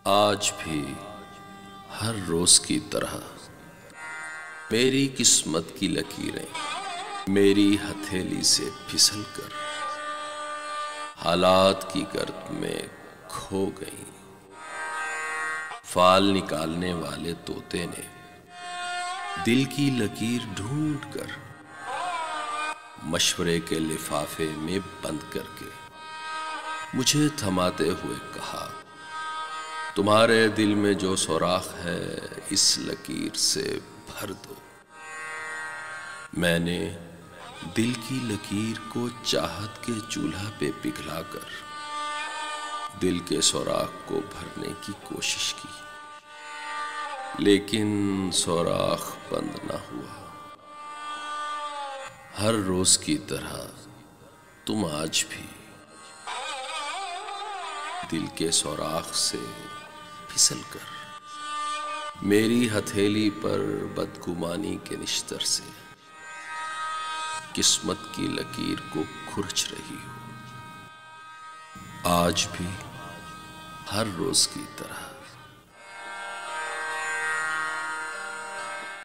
आज भी हर रोज की तरह मेरी किस्मत की लकीरें मेरी हथेली से फिसल कर हालात की गर्त में खो गईं। फाल निकालने वाले तोते ने दिल की लकीर ढूंढ कर मशवरे के लिफाफे में बंद करके मुझे थमाते हुए कहा, तुम्हारे दिल में जो सुराख है इस लकीर से भर दो। मैंने दिल की लकीर को चाहत के चूल्हा पे पिघलाकर दिल के सुराख को भरने की कोशिश की, लेकिन सुराख बंद ना हुआ। हर रोज की तरह तुम आज भी दिल के सुराख से फिसल कर मेरी हथेली पर बदगुमानी के निश्तर से किस्मत की लकीर को खुरच रही हो। आज भी हर रोज की तरह